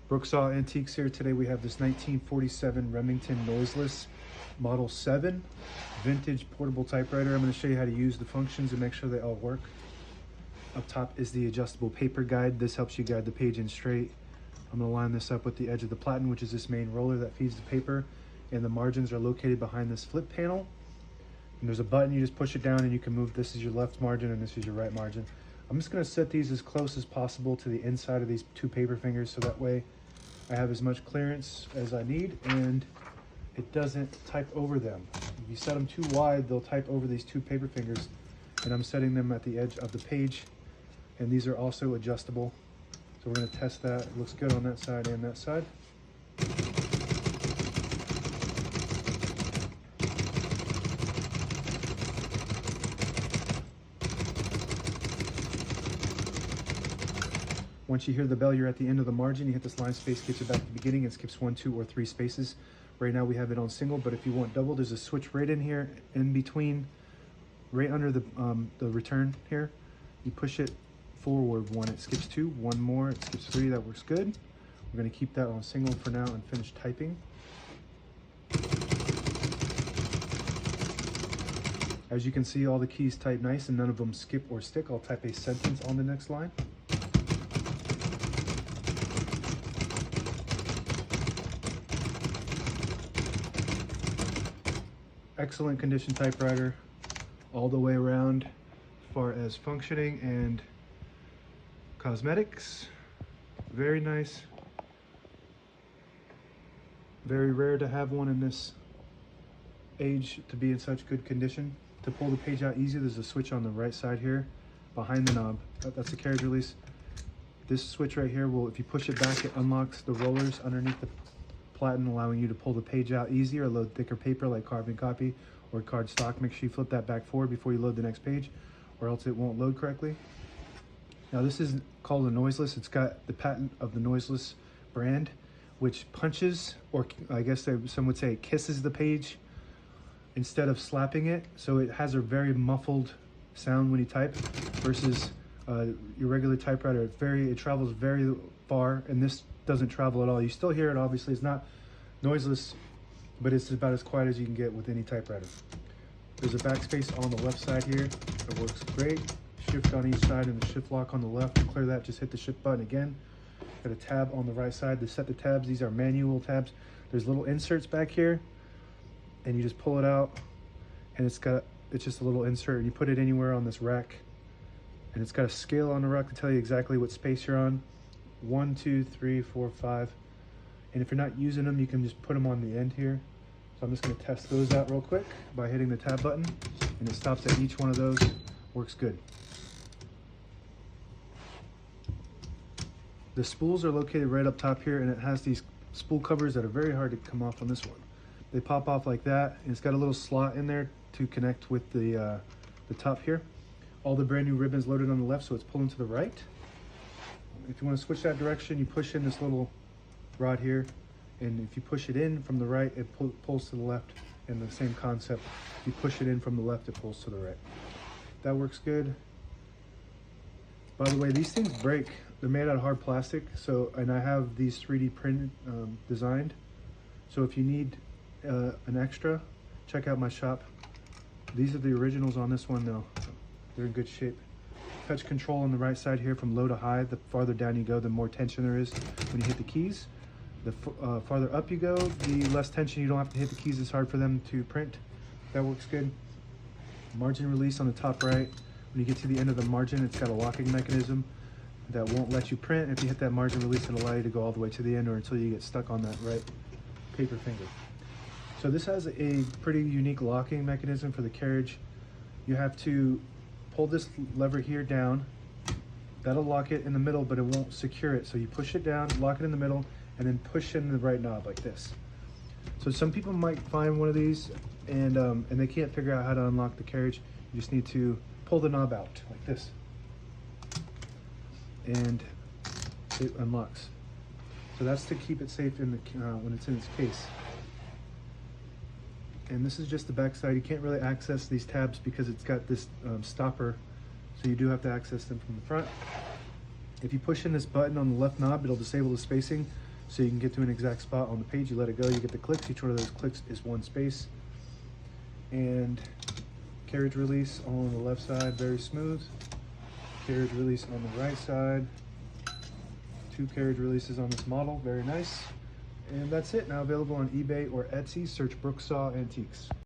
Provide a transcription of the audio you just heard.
Brooksaw Antiques here. Today we have this 1947 Remington Noiseless Model 7 vintage portable typewriter. I'm going to show you how to use the functions and make sure they all work. Up top is the adjustable paper guide. This helps you guide the page in straight. I'm going to line this up with the edge of the platen, which is this main roller that feeds the paper, and the margins are located behind this flip panel. And there's a button, you just push it down and you can move. This is your left margin and this is your right margin. I'm just going to set these as close as possible to the inside of these two paper fingers, so that way I have as much clearance as I need and it doesn't type over them. If you set them too wide, they'll type over these two paper fingers, and I'm setting them at the edge of the page, and these are also adjustable. So we're going to test that. It looks good on that side and that side. Once you hear the bell, you're at the end of the margin. You hit this line space, gets you back to the beginning, and skips 1, 2, or 3 spaces. Right now we have it on single, but if you want double, there's a switch right in here, in between, right under the return here. You push it forward 1, it skips 2, 1 more, it skips 3, that works good. We're gonna keep that on single for now and finish typing. As you can see, all the keys type nice and none of them skip or stick. I'll type a sentence on the next line. Excellent condition typewriter all the way around as far as functioning and cosmetics. Very nice. Very rare to have one in this age to be in such good condition. To pull the page out easy, there's a switch on the right side here behind the knob. That's the carriage release. This switch right here will, if you push it back, it unlocks the rollers underneath the platen, allowing you to pull the page out easier, load thicker paper like carbon copy or card stock. Make sure you flip that back forward before you load the next page, or else it won't load correctly. Now this is called a Noiseless. It's got the patent of the Noiseless brand, which punches, or I guess some would say it kisses the page instead of slapping it. So it has a very muffled sound when you type versus your regular typewriter. It travels very far, and this doesn't travel at all. You still hear it, obviously. It's not noiseless, but it's about as quiet as you can get with any typewriter. There's a backspace on the left side here. It works great. Shift on each side and the shift lock on the left. To clear that, just hit the shift button again. Got a tab on the right side to set the tabs. These are manual tabs. There's little inserts back here, and you just pull it out, and it's just a little insert. You put it anywhere on this rack, and it's got a scale on the rack to tell you exactly what space you're on. 1, 2, 3, 4, 5. And if you're not using them, you can just put them on the end here. So I'm just going to test those out real quick by hitting the tab button, and it stops at each one of those. Works good. The spools are located right up top here, and it has these spool covers that are very hard to come off on this one. They pop off like that, and it's got a little slot in there to connect with the top here. All the brand new ribbons loaded on the left, so it's pulling to the right. If you want to switch that direction, you push in this little rod here, and if you push it in from the right, it pulls to the left. And the same concept, if you push it in from the left, it pulls to the right. That works good. By the way, these things break. They're made out of hard plastic, and I have these 3D printed, designed. So if you need an extra, check out my shop. These are the originals on this one though. They're in good shape. Touch control on the right side here from low to high. The farther down you go, the more tension there is when you hit the keys. The farther up you go, the less tension. You don't have to hit the keys as hard for them to print. That works good. Margin release on the top right. When you get to the end of the margin, it's got a locking mechanism that won't let you print. If you hit that margin release, it'll allow you to go all the way to the end or until you get stuck on that right paper finger. So this has a pretty unique locking mechanism for the Carriage. You have to pull this lever here down. That'll lock it in the middle, but it won't secure it. So you push it down, lock it in the middle, and then push in the right knob like this. So some people might find one of these and they can't figure out how to unlock the Carriage. You just need to pull the knob out like this, and it unlocks. So that's to keep it safe in the when it's in its case. And this is just the back side. You can't really access these tabs because it's got this stopper, so you do have to access them from the front. If you push in this button on the left knob, it'll disable the spacing. so you can get to an exact spot on the page. You let it go, you get the clicks. Each one of those clicks is one space. And carriage release on the left side, very smooth. Carriage release on the right side. 2 carriage releases on this model, very nice. And that's it. Now available on eBay or Etsy. Search Brooksaw Antiques.